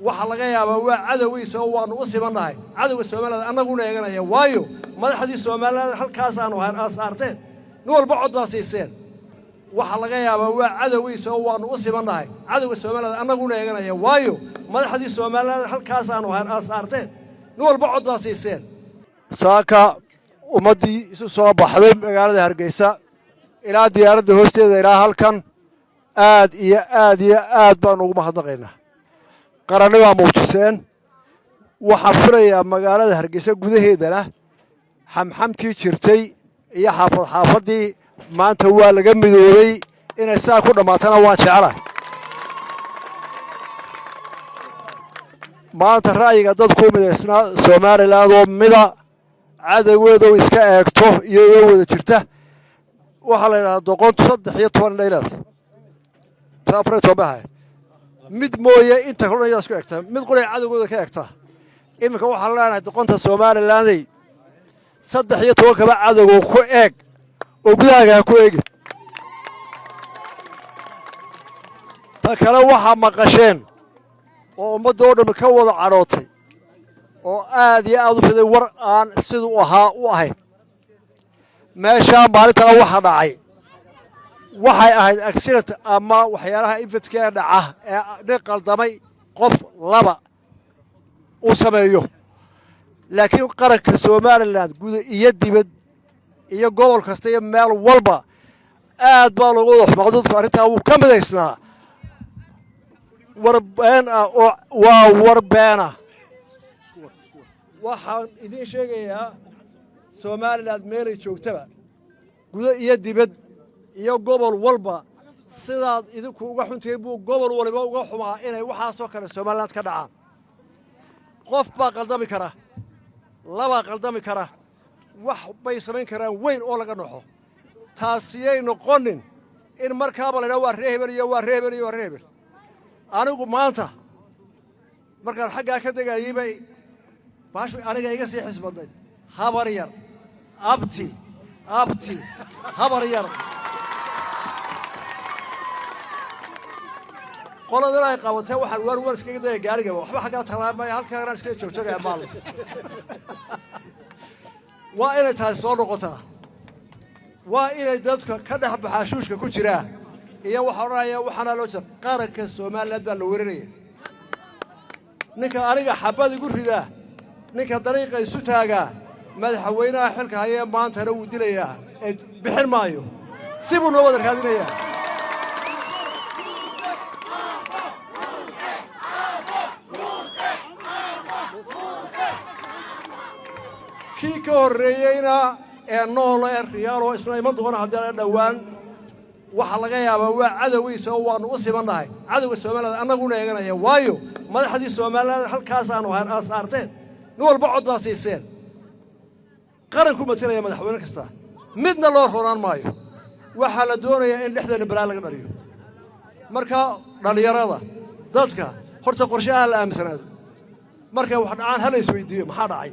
waxa laga yaabaa waa cadowgiisa oo waanu u sibannahay cadowga Soomaaliland annaguna eeganaya waayo madaxdii Soomaaliland halkaas aanu saarteen nin walba cod baa siiseen waxa laga yaabaa waa cadowgiisa oo waanu u sibannahay cadowga Soomaaliland annaguna eeganaya waayo madaxdii Soomaaliland halkaas aanu saarteen nin walba cod baa siiseen saaka ummadii isu soo baxday magaalada Hargeysa ilaa diyaaradda hoosteeda ilaa halkan aad iyo aad baan ugu mahadnaqaynaa qaranimo muujiseen waxa furaya magaalada Hargeysa gudaheedana xamxamtii jirtay iyo xaafadii maanta waa laga midoobay inay saa ku dhamaatana waan jecelahay maanta ra'yiga dadku mideysna Soomaaliland oo mida cadawgeedu iska eegto iyo wada jirta waxa la yiraahdaa doqontu 13 dhaylaad saafray Soomaaliya mid mooye inta kale isku eegta mid qolay cadawgooda ka eegta iminka waxa la leenahay doqonta Soomaaliland 13 kaba cadawgo ku eeg oo gudaaga ku eeg ta kale waxa maqasheen oo ummadda oo dhan ka wada carootay oo aad iyo aad u fiday war aan sidoo ahaa u ahayn meesha maalinta waxa dhacay waxay ahayd accident ama waxyaalaha ifadka dhaca ee qaldamay qof laba u sameeyo laakiin qaranka Soomaaliland guud iyo dibad iyo gobol kasta iyo meel walba aad baa loogu xumaadudka arinta uu ka mideysnaa warbeena waxaan idin sheegayaa Soomaaliland meelay joogtaba guud iyo dibad iyo gobol walba sidaad idinku uga xuntay buu gobol waliba uga xumaa inay waxa soo kale Soomaaliland ka dhacaan qof baa qaldami kara laba qaldami kara wax bay sameyn karaan weyn oo laga dhaxo taasiyay noqonin in markaaba la waa reebel iyo waa reebel anigu maanta markaan xagga ka dagayay bay baash aniga iga sii xisbaday habar yar abti habar yar qolada ay qabatay waxaan war iskaga day gaariga waxba xaga talaabay halkaan iska joogjoogay maal waa inay tahay soo noqotaa waa inay dadka ka dhex baxaashuushka ku jira iyo waxa oranaya waxana loo jeedaa qaranka Soomaaliland baa la weeraraya ninka aniga xabad igu rida ninka dariiqa isu taaga madaxweynaha xilka haya maanta uu dilayaa bixin maayo sibuu noo wada raadinaya kii ka horeeyayna ee nool ee riyaalo isna iman doona haddii dhawaan waxa laga yaabaa waa cadawgiisa oo waanu u sibannahay cadawga Soomaaliland annaguna eeganaya waayo madaxdii Soomaaliland halkaas aanu saarteen nin walba cod baa siiseen qaranku matalaya madaxweyne kasta midna loo roonaan maayo waxa la doonayaa in dhexdeena balaa laga dhaliyo marka dhalinyarada dadka horta qorshaha la aamsanaado marka wax dhacaan hal isweydiiyo maxaa dhacay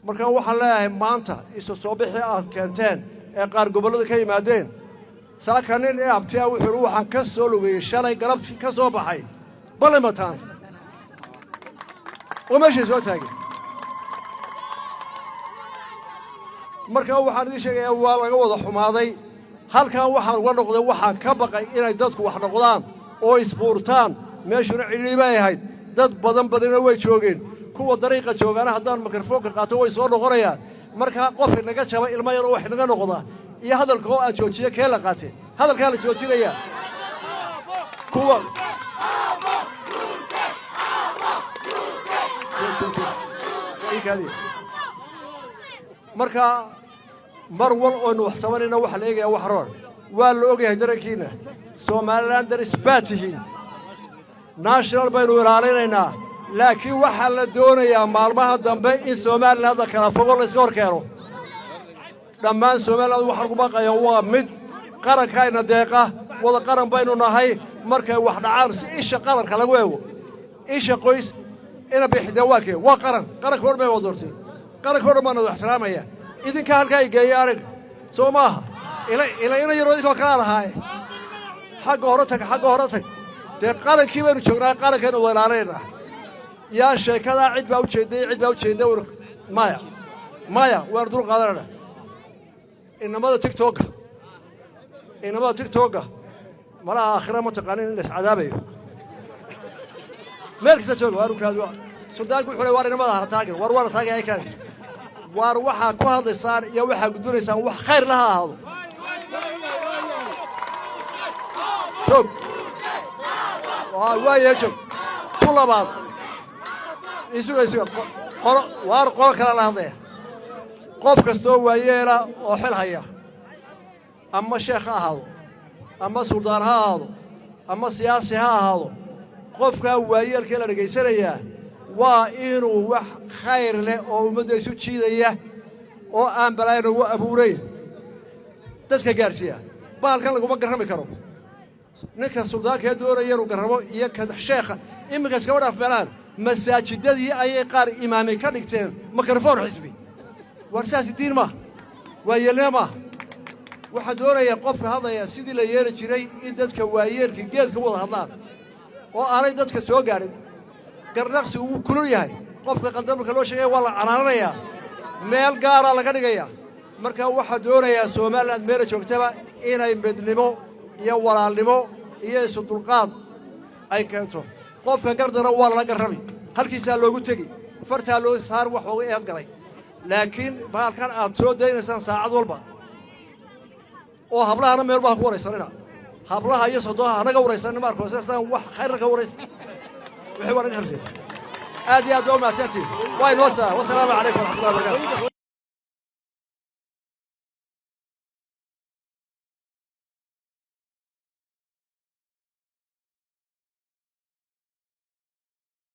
marka waxaan leeyahay maanta isu soo bixi aad keenteen ee qaar gobolada ka yimaadeen saakanin ee abtiya wuxuu waxaan ka soo lugeeyay shalay galabtii ka soo baxay balamataan oo meesha soo taagay marka waxaan idin sheegayaa waa laga wada xumaaday halkan waxaan uga noqday waxaan ka baqay inay dadku wax noqdaan oo isbuurtaan meeshuna ciliibay ahayd dad badan way joogeen kuwa dariiqa joogana haddaan mikrofoonka qaato way soo noqonayaan marka qof inaga jaba ilmo yar oo wax inaga noqda iyo hadalka oo aan joojiyo kee la qaatay hadalka la joojinaya kuwa marka marwal oo wax sameeyna wax la eegaya wax roor waa la ogyahay darankiina Soomaaliland isbaatihiin national baynu ilaalinaynaa laakiin waxa la doonayaa maalmaha dambe in Soomaaliland kala fogo la iska horkeeno dhammaan Soomaaliland waxa ku baqayaa waa mid qarankayna deeqa wada qaran baynu nahay markay wax dhacaan si isha qaranka lagu eego isha qoys ina bixida waa qaran hor bay wadortay qaranka hor ma ixtiraamaya idinka halka ay geeyay arag Soomaha ila ina yaro idinka kala lahaay xagga hore tag قارن كيما نشوفنا قارن كانوا ولا يا شيء كذا عد باوجيدي عد باوجيدي مايا وردول قادرنا إنما تيك توك مرة آخرة ما تقانين لس عذابي مالك ستقول وارو كذا سلطان يقول حلي وارنا ما ظهر تاجر وار تاجر هيك كذا وروحها كهذا صار يوحها قدور يسان وح خير لها هذا شوف واي شوف طول بعض يسوع قول كلا لهذا قف كستو ويانا وحل هيا أما الشيخ هذا أما سلطان هذا أما سياسي هذا قف كويا الكلا رجيسرية وإنه وح خير له أو مدة سوتشيدية أو أم بلاين هو أبورين تذكر جارسيا بالكان لقوا مقرهم يكرم نك السلطان كدور يرو قربوا يكاد الشيخ إما كسكورة في بلان مساجد ذي أي قار إمامي كان يكتين ميكروفون حزبي ورساس الدين ما ويا ما واحد دور يقف هذا يا سيدي ليير جري إدتك ويير كجيت كوضع هذا وأنا إدتك سوق قارن قرنقس وكل ياهي قف قدام كل شيء والله عنانية ميل قارة لقنية مركا واحد دور يا سومال ميرج وكتبه إنا يبدلمو يا الليمو يا سلطان أي كنتو قف قردنا والله قرمي هل كيسال لو قلت لي فرتها لو صار وحوق يقري لكن بالكان أتصود دين إنسان ساعد والبا أو هبلها أنا ميربا هو رئيسنا هبلها يصدها أنا جو رئيسنا ما أركو إنسان وح خير جو رئيس وحوار نهرجي هذه دوما تأتي وين والسلام عليكم ورحمة الله وبركاته.